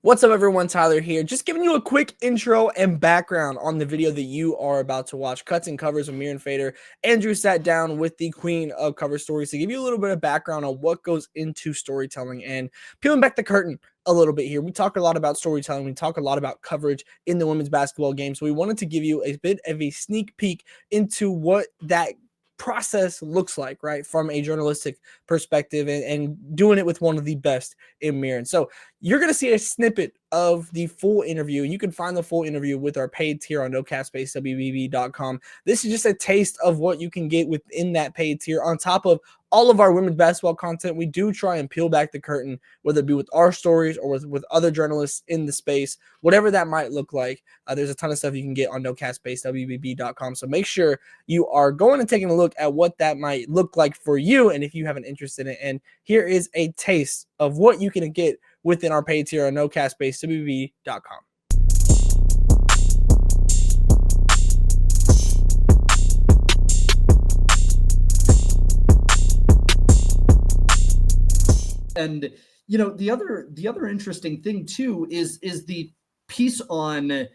What's up, everyone? Tyler here. Just giving you a quick intro and background on the video that you are about to watch. Cuts and covers with Mirin Fader. Andrew sat down with the queen of cover stories to give you a little bit of background on what goes into storytelling and peeling back the curtain a little bit here. We talk a lot about storytelling. We talk a lot about coverage in the women's basketball game. So we wanted to give you a bit of a sneak peek into what that process looks like, right, from a journalistic perspective, and doing it with one of the best in Mirin. So you're going to see a snippet of the full interview. You can find the full interview with our paid tier on nocastbasewbb.com. This is just a taste of what you can get within that paid tier. On top of all of our women's basketball content, we do try and peel back the curtain, whether it be with our stories or with other journalists in the space, whatever that might look like. There's a ton of stuff you can get on nocastbasewbb.com. So make sure you are going and taking a look at what that might look like for you, and if you have an interest in it. And here is a taste of what you can get within our paid tier on nocastbasewbb.com. And you know, the other interesting thing too is the piece on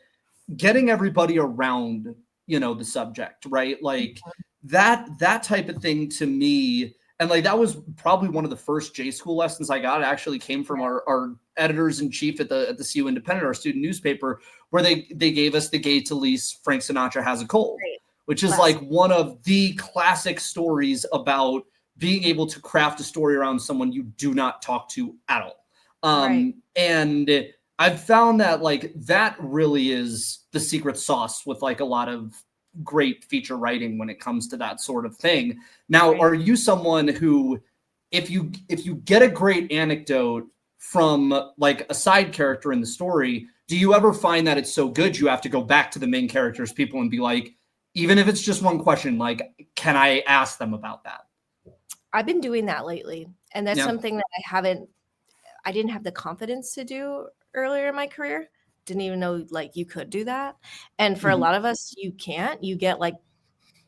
getting everybody around, you know, the subject, right? Like that type of thing to me. And like, that was probably one of the first J school lessons I got. It actually came from our editors in chief at the CU Independent, our student newspaper, where they gave us the Gay Talese Frank Sinatra Has a Cold, which is like one of the classic stories about being able to craft a story around someone you do not talk to at all. And I've found that like that really is the secret sauce with like a lot of great feature writing when it comes to that sort of thing. Now, are you someone who, if you get a great anecdote from like a side character in the story, do you ever find that it's so good you have to go back to the main character's people and be like, even if it's just one question, like, can I ask them about that? I've been doing that lately, and that's something that I didn't have the confidence to do earlier in my career. Didn't even know like you could do that. And for a lot of us, you can't. You get like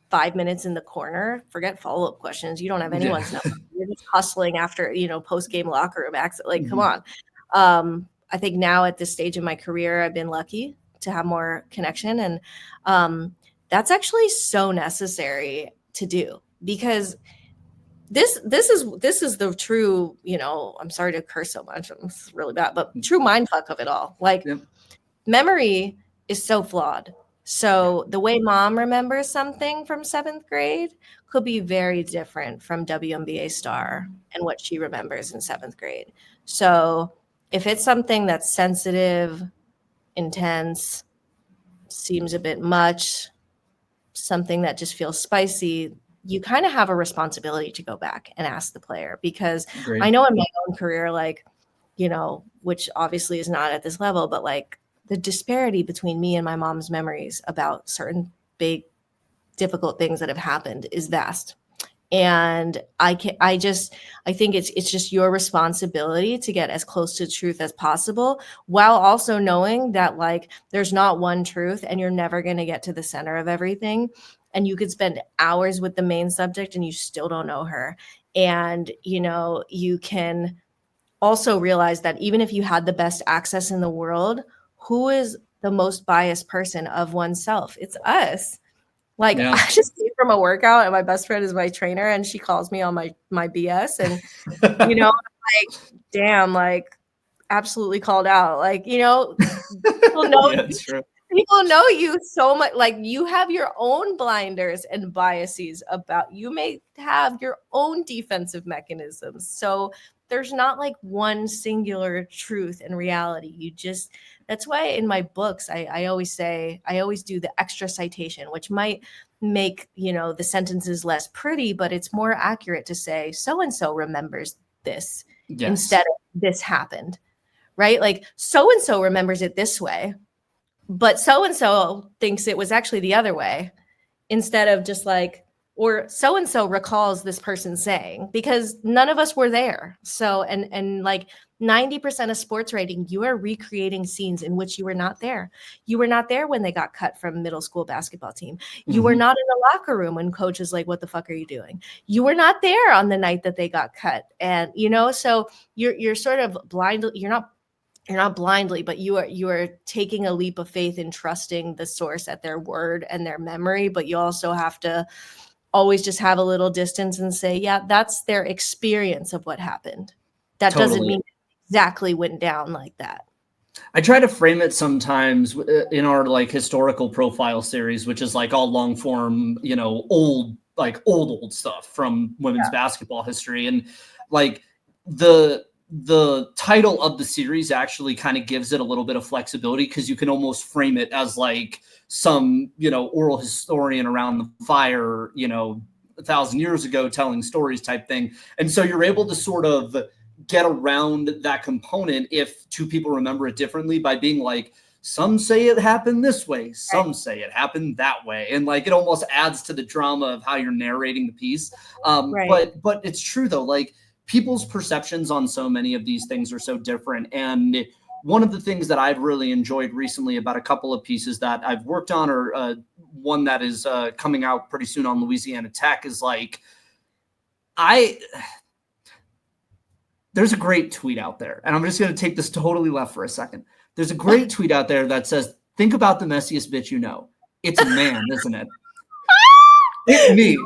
5 minutes in the corner, forget follow-up questions. You don't have anyone's number. You're just hustling after, you know, post-game locker room exit. Like, come on. I think now at this stage of my career, I've been lucky to have more connection. And that's actually so necessary to do, because this is the true, you know, I'm sorry to curse so much. It's really bad, but true mindfuck of it all. Like, memory is so flawed. So the way mom remembers something from 7th grade could be very different from WNBA star and what she remembers in 7th grade. So if it's something that's sensitive, intense, seems a bit much, something that just feels spicy, you kind of have a responsibility to go back and ask the player. Because I know in my own career, like, you know, which obviously is not at this level, but like the disparity between me and my mom's memories about certain big, difficult things that have happened is vast. And I think it's just your responsibility to get as close to truth as possible, while also knowing that like there's not one truth and you're never going to get to the center of everything. And you could spend hours with the main subject and you still don't know her. And, you know, you can also realize that even if you had the best access in the world, who is the most biased person of oneself? It's us. Like, I just came from a workout and my best friend is my trainer and she calls me on my BS. And, you know, I'm like, damn, like absolutely called out. Like, you know, people know, people know you so much. Like, you have your own blinders and biases about, you may have your own defensive mechanisms. So there's not like one singular truth and reality. That's why in my books, I always say, I always do the extra citation, which might make, you know, the sentences less pretty, but it's more accurate to say, so-and-so remembers this instead of this happened, right? Like, so-and-so remembers it this way, but so-and-so thinks it was actually the other way, instead of just like, or so-and-so recalls this person saying, because none of us were there. So, and like 90% of sports writing, you are recreating scenes in which you were not there. You were not there when they got cut from middle school basketball team. You were not in the locker room when coach is like, what the fuck are you doing? You were not there on the night that they got cut. And, you know, so you're sort of blind. You're not you're not blindly, but you are taking a leap of faith and trusting the source at their word and their memory. But you also have to always just have a little distance and say, yeah, that's their experience of what happened. That doesn't mean it exactly went down like that. I try to frame it sometimes in our like historical profile series, which is like all long form, you know, old stuff from women's basketball history. And like the title of the series actually kind of gives it a little bit of flexibility, because you can almost frame it as like some, you know, oral historian around the fire, you know, 1,000 years ago telling stories type thing. And so you're able to sort of get around that component if two people remember it differently by being like, some say it happened this way, some say it happened that way, and like it almost adds to the drama of how you're narrating the piece. But it's true though, like people's perceptions on so many of these things are so different. And one of the things that I've really enjoyed recently about a couple of pieces that I've worked on, or one that is coming out pretty soon on Louisiana Tech, is like there's a great tweet out there, and I'm just going to take this totally left for a second. There's a great tweet out there that says, think about the messiest bitch you know. It's a man, isn't it? It me.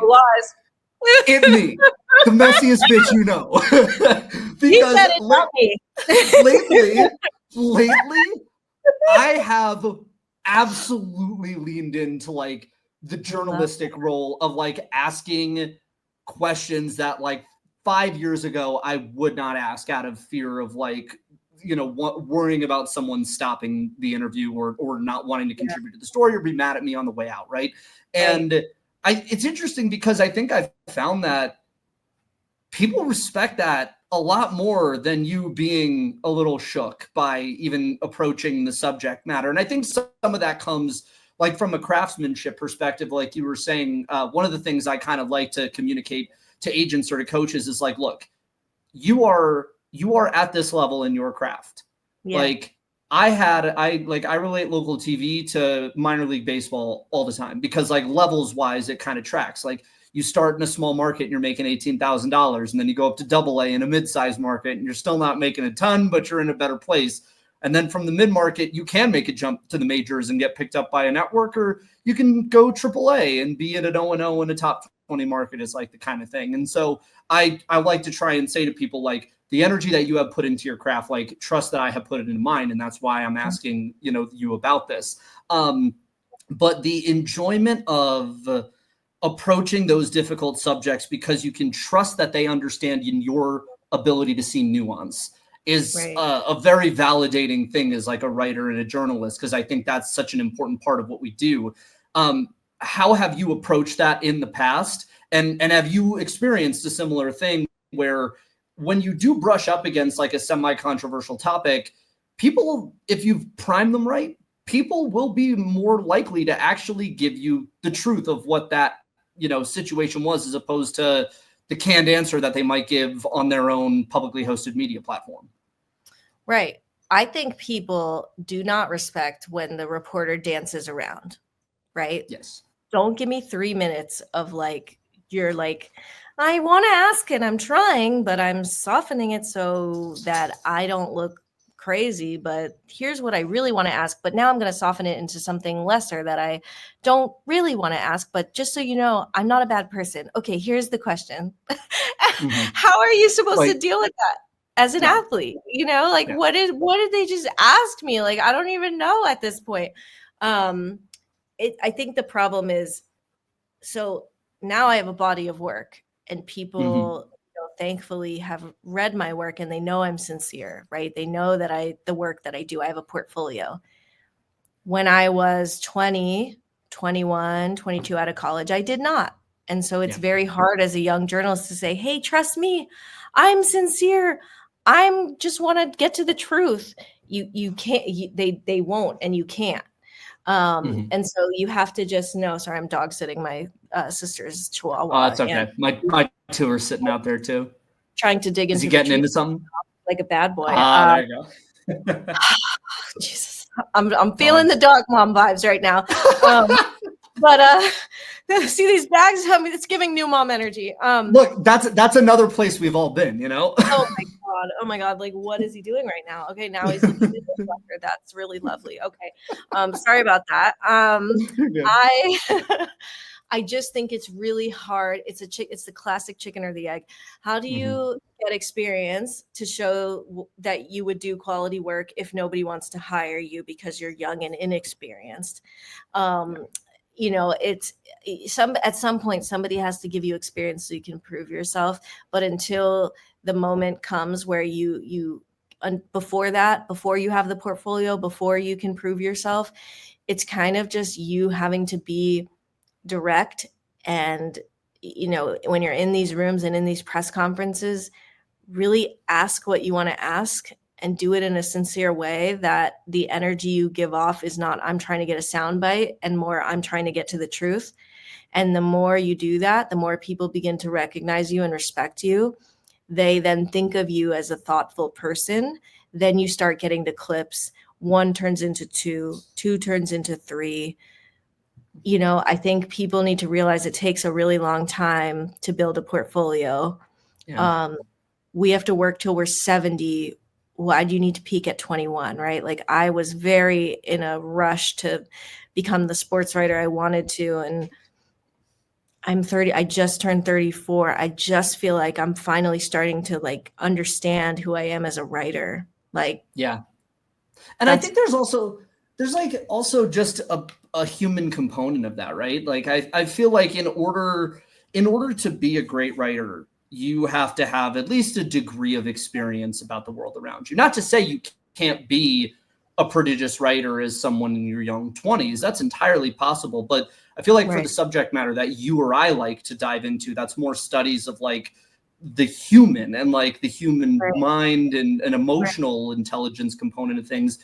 It me. The messiest bitch you know. Because said it, not me. lately, I have absolutely leaned into like the journalistic role of like asking questions that like 5 years ago I would not ask out of fear of like, you know, worrying about someone stopping the interview or not wanting to contribute to the story or be mad at me on the way out. Right. And it's interesting because I think I've found that people respect that a lot more than you being a little shook by even approaching the subject matter. And I think some of that comes like from a craftsmanship perspective, like you were saying. One of the things I kind of like to communicate to agents or to coaches is like, look, you are at this level in your craft. Like I relate local TV to minor league baseball all the time, because like levels wise, it kind of tracks. Like you start in a small market and you're making $18,000, and then you go up to AA in a mid-sized market and you're still not making a ton, but you're in a better place. And then from the mid-market, you can make a jump to the majors and get picked up by a network, or you can go AAA and be at an 0-0 in a top 20 market is like the kind of thing. And so I like to try and say to people, like, the energy that you have put into your craft, like trust that I have put it into mine. And that's why I'm asking, you know, you about this. But the enjoyment of approaching those difficult subjects because you can trust that they understand in your ability to see nuance is a very validating thing as like a writer and a journalist, because I think that's such an important part of what we do. How have you approached that in the past? And have you experienced a similar thing where when you do brush up against like a semi-controversial topic, people, if you've primed them right, people will be more likely to actually give you the truth of what that, you know, situation was, as opposed to the canned answer that they might give on their own publicly hosted media platform. Right. I think people do not respect when the reporter dances around, right? Yes. Don't give me 3 minutes of like, you're like, I want to ask and I'm trying, but I'm softening it so that I don't look crazy. But here's what I really want to ask. But now I'm going to soften it into something lesser that I don't really want to ask. But just so you know, I'm not a bad person. Okay, here's the question. How are you supposed to deal with that as an athlete? You know, like what did they just ask me? Like, I don't even know at this point. I think the problem is, so now I have a body of work. And people, you know, thankfully have read my work and they know I'm sincere, right? They know that the work that I do, I have a portfolio. When I was 20, 21, 22 out of college, I did not. And so it's very hard as a young journalist to say, hey, trust me, I'm sincere. I'm just want to get to the truth. You can't, they won't, and you can't. And so you have to just know, sorry, I'm dog sitting my sister's chihuahua. Oh, that's okay. My two are sitting out there too. Trying to dig into. Is he getting into something? Like a bad boy. There you go. Jesus, I'm feeling the dog mom vibes right now. See these bags? It's giving new mom energy. Look, that's another place we've all been, you know. Oh my God. Oh my God. Like, what is he doing right now? Okay. Now he's looking at his record. That's really lovely. Okay. Sorry about that. I I just think it's really hard. It's the classic chicken or the egg. How do you get experience to show that you would do quality work if nobody wants to hire you because you're young and inexperienced? You know, it's at some point somebody has to give you experience so you can prove yourself. But until the moment comes where before you have the portfolio, before you can prove yourself, it's kind of just you having to be direct. And, you know, when you're in these rooms and in these press conferences, really ask what you want to ask and do it in a sincere way, that the energy you give off is not, I'm trying to get a soundbite, and more, I'm trying to get to the truth. And the more you do that, the more people begin to recognize you and respect you. They then think of you as a thoughtful person. Then you start getting the clips. 1 turns into 2, 2 turns into 3. You know, I think people need to realize it takes a really long time to build a portfolio. Yeah. We have to work till we're 70. Why do you need to peak at 21, right? Like, I was very in a rush to become the sports writer I wanted to. And I'm 30. I just turned 34. I just feel like I'm finally starting to like understand who I am as a writer. Like, yeah. And I think there's also just a human component of that, right? Like I feel like in order to be a great writer, you have to have at least a degree of experience about the world around you. Not to say you can't be a prodigious writer as someone in your young 20s. That's entirely possible. But I feel like for the subject matter that you or I like to dive into, that's more studies of like the human and like the human mind and an emotional intelligence component of things.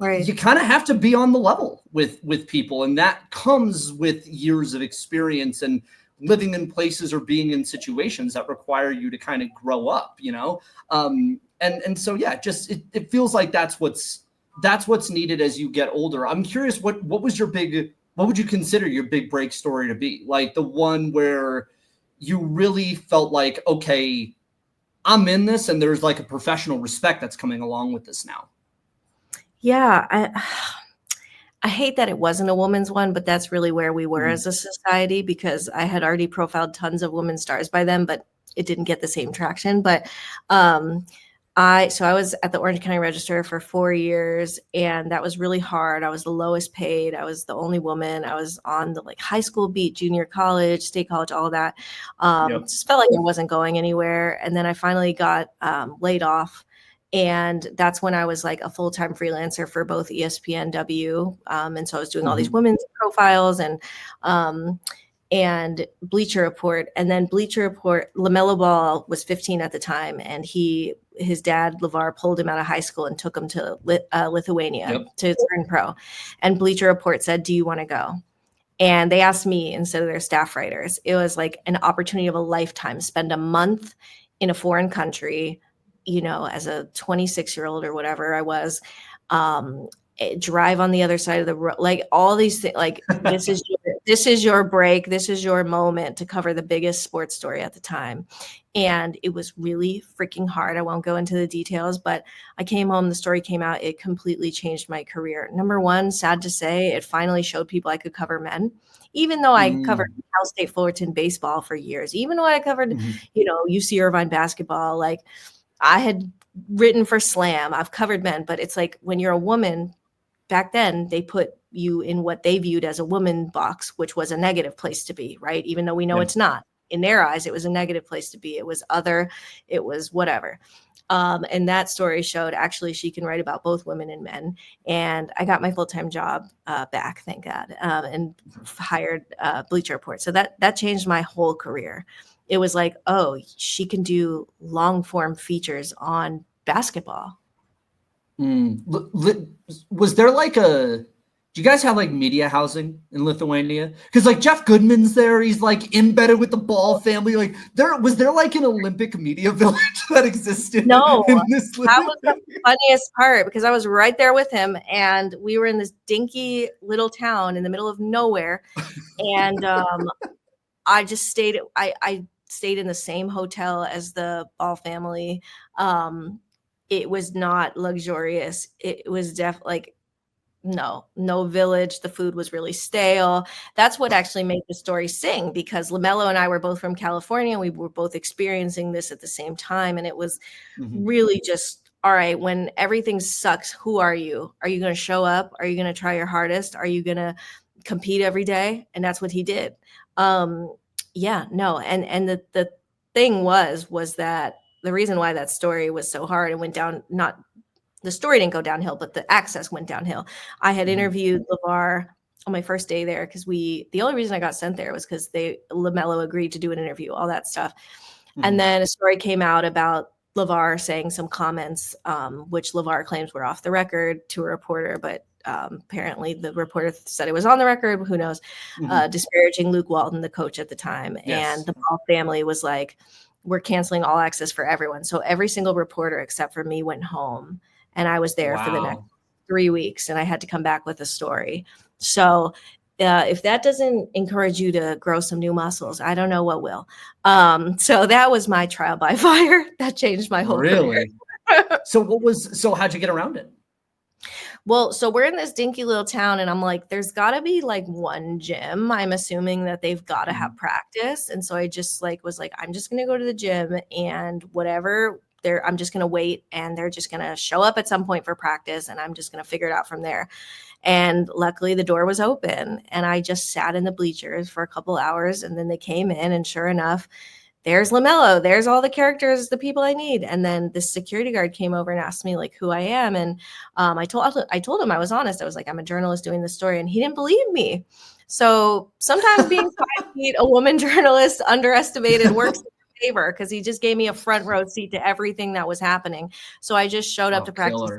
You kind of have to be on the level with people. And that comes with years of experience and living in places or being in situations that require you to kind of grow up, you know? And so, yeah, just, it feels like that's what's needed as you get older. I'm curious, what would you consider your big break story to be? Like the one where you really felt like, okay, I'm in this and there's like a professional respect that's coming along with this now. Yeah. I hate that it wasn't a woman's one, but that's really where we were as a society, because I had already profiled tons of women stars by then, but it didn't get the same traction. But I was at the Orange County Register for 4 years, and that was really hard. I was the lowest paid. I was the only woman. I was on the like high school beat, junior college, state college, all of that. Just felt like I wasn't going anywhere. And then I finally got laid off. And that's when I was like a full-time freelancer for both ESPN W. And so I was doing all these women's profiles and Bleacher Report. And then Bleacher Report, LaMelo Ball was 15 at the time. And his dad, LeVar, pulled him out of high school and took him to Lithuania to turn pro. And Bleacher Report said, do you want to go? And they asked me instead of their staff writers. It was like an opportunity of a lifetime. Spend a month in a foreign country, you know, as a 26-year-old or whatever I was, drive on the other side of the road, like all these things, like this is your break. This is your moment to cover the biggest sports story at the time. And it was really freaking hard. I won't go into the details, but I came home, the story came out. It completely changed my career. Number one, sad to say, it finally showed people I could cover men. Even though I covered Cal State Fullerton baseball for years, even though I covered, you know, UC Irvine basketball, like I had written for Slam, I've covered men, but it's like when you're a woman, back then they put you in what they viewed as a woman box, which was a negative place to be, right? Even though we know it's not. In their eyes, it was a negative place to be. It was other, it was whatever. And that story showed actually she can write about both women and men. And I got my full-time job back, thank God, and hired Bleacher Report. So that changed my whole career. It was like, oh, she can do long form features on basketball. Was there like do you guys have like media housing in Lithuania? Because like Jeff Goodman's there, he's like embedded with the Ball family. Like was there like an Olympic media village that existed? No, that was the funniest part, because I was right there with him, and we were in this dinky little town in the middle of nowhere, and I just stayed. I stayed in the same hotel as the Ball family. It was not luxurious. It was definitely no village. The food was really stale. That's what actually made the story sing, because LaMelo and I were both from California. We were both experiencing this at the same time. And it was really just, all right, when everything sucks, who are you? Are you going to show up? Are you going to try your hardest? Are you going to compete every day? And that's what he did. Yeah, no. And the thing was that the reason why that story was so hard and went down, not the story didn't go downhill, but the access went downhill. I had interviewed LeVar on my first day there, because the only reason I got sent there was because LaMelo agreed to do an interview, all that stuff. And then a story came out about LeVar saying some comments, which LeVar claims were off the record to a reporter, but apparently the reporter said it was on the record. Who knows? Disparaging Luke Walton, the coach at the time. Yes. And the Ball family was like, we're canceling all access for everyone. So every single reporter except for me went home. And I was there for the next 3 weeks, and I had to come back with a story. So if that doesn't encourage you to grow some new muscles, I don't know what will. So that was my trial by fire. That changed my whole career. So how'd you get around it? Well, so we're in this dinky little town, and I'm like, there's got to be like one gym. I'm assuming that they've got to have practice. And so I just was like, I'm just going to go to the gym, and whatever I'm just going to wait, and they're just going to show up at some point for practice, and I'm just going to figure it out from there. And luckily the door was open, and I just sat in the bleachers for a couple hours, and then they came in, and sure enough, there's LaMelo, there's all the characters, the people I need. And then this security guard came over and asked me like who I am. And I told him, I was honest. I was like, I'm a journalist doing this story, and he didn't believe me. So sometimes being 5 feet, a woman journalist, underestimated, works favor, because he just gave me a front row seat to everything that was happening. So I just showed up to practice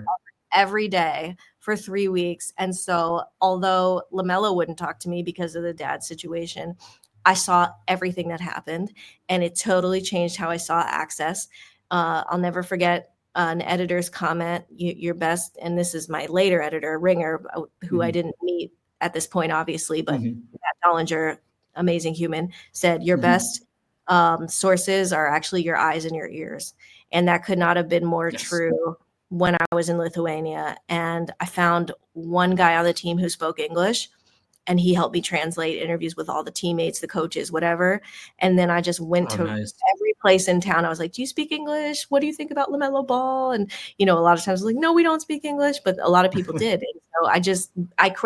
every day for 3 weeks. And so although LaMelo wouldn't talk to me because of the dad situation, I saw everything that happened, and it totally changed how I saw access. I'll never forget an editor's comment, your best, and this is my later editor, Ringer, who I didn't meet at this point, obviously, but Matt Dollinger, amazing human, said your best sources are actually your eyes and your ears. And that could not have been more true when I was in Lithuania. And I found one guy on the team who spoke English, and he helped me translate interviews with all the teammates, the coaches, whatever. And then I just went to every place in town. I was like, do you speak English? What do you think about LaMelo Ball? And, a lot of times I was like, no, we don't speak English, but a lot of people did. And so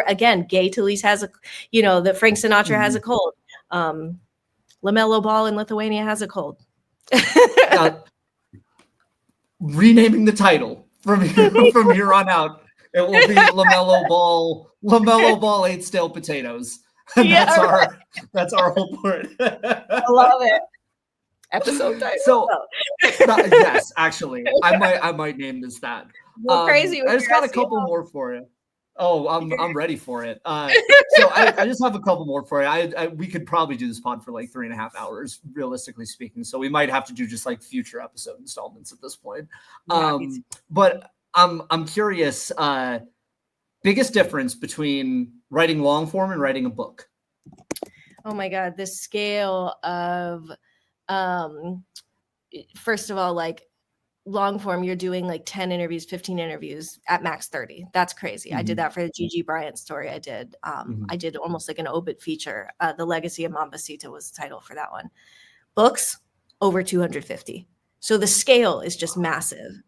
again, Gay Talese has the Frank Sinatra has a cold. LaMelo Ball in Lithuania has a cold. Renaming the title from here on out, it will be LaMelo Ball ate stale potatoes. That's our whole point. I love it. Episode title. So yes, actually, I might name this that. Crazy. I just got a couple more for you. Oh, I'm ready for it. So I just have a couple more for you. We could probably do this pod for like 3.5 hours, realistically speaking. So we might have to do just like future episode installments at this point. But I'm curious. Biggest difference between writing long form and writing a book? Oh my God, the scale of, first of all, like long form, you're doing like 10 interviews, 15 interviews at max 30. That's crazy. I did that for the Gigi Bryant story. I did almost like an obit feature. The Legacy of Mambasita was the title for that one. Books, over 250. So the scale is just massive.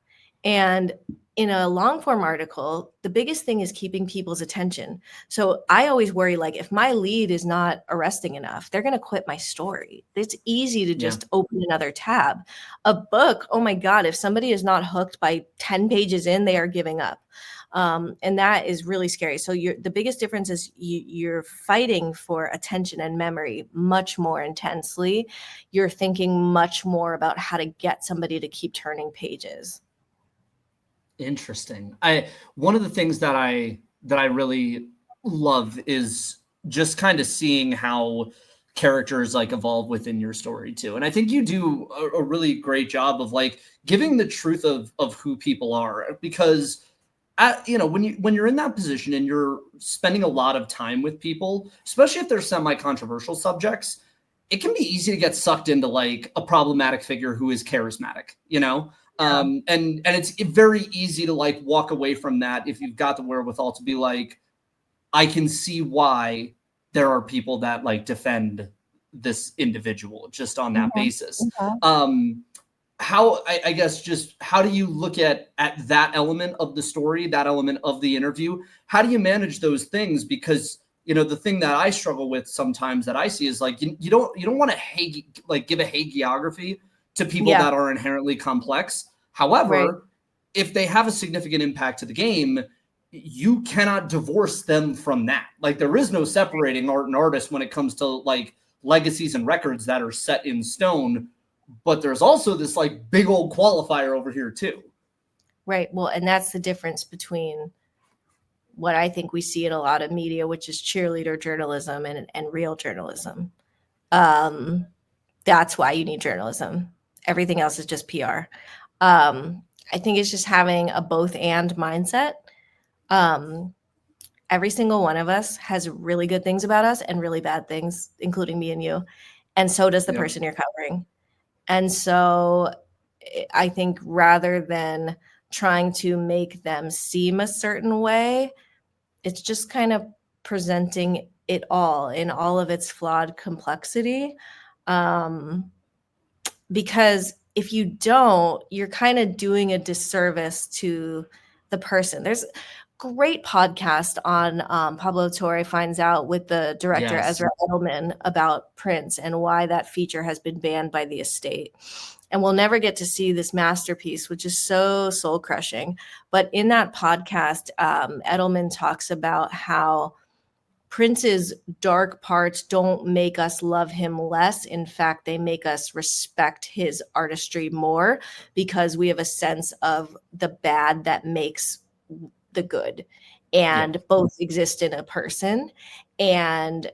And in a long form article, the biggest thing is keeping people's attention. So I always worry, like if my lead is not arresting enough, they're going to quit my story. It's easy to just open another tab. A book, oh my God, if somebody is not hooked by 10 pages in, they are giving up. And that is really scary. So the biggest difference is you're fighting for attention and memory much more intensely. You're thinking much more about how to get somebody to keep turning pages. Interesting. One of the things that I really love is just kind of seeing how characters like evolve within your story too. And I think you do a really great job of like giving the truth of who people are, because when you're in that position and you're spending a lot of time with people, especially if they're semi-controversial subjects, it can be easy to get sucked into like a problematic figure who is charismatic, you know? Yeah. And it's very easy to like walk away from that if you've got the wherewithal to be like, I can see why there are people that like defend this individual just on that basis. How I guess just how do you look at that element of the story, that element of the interview? How do you manage those things? Because the thing that I struggle with sometimes that I see is like you don't want to give a hagiography to people that are inherently complex. However, if they have a significant impact to the game, you cannot divorce them from that. Like there is no separating art and artist when it comes to like legacies and records that are set in stone. But there's also this like big old qualifier over here too. Right. Well, and that's the difference between what I think we see in a lot of media, which is cheerleader journalism and real journalism. That's why you need journalism. Everything else is just PR. I think it's just having a both and mindset. Every single one of us has really good things about us and really bad things, including me and you. And so does the person you're covering. And so I think rather than trying to make them seem a certain way, it's just kind of presenting it all in all of its flawed complexity. Because if you don't, you're kind of doing a disservice to the person. There's a great podcast on Pablo Torre Finds Out with the director Ezra Edelman about Prince and why that feature has been banned by the estate. And we'll never get to see this masterpiece, which is so soul crushing. But in that podcast, Edelman talks about how Prince's dark parts don't make us love him less. In fact, they make us respect his artistry more because we have a sense of the bad that makes the good, and both exist in a person. And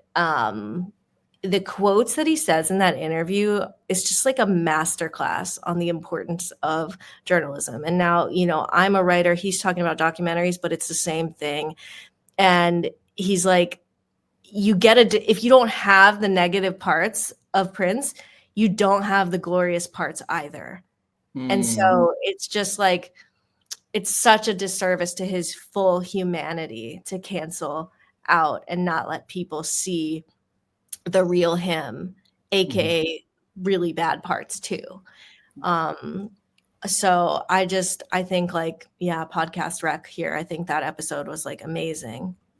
the quotes that he says in that interview is just like a masterclass on the importance of journalism. And now, I'm a writer. He's talking about documentaries, but it's the same thing. And he's like, if you don't have the negative parts of Prince, you don't have the glorious parts either. And so it's just like, it's such a disservice to his full humanity to cancel out and not let people see the real him, aka really bad parts too. So I think like, podcast rec here. I think that episode was like amazing.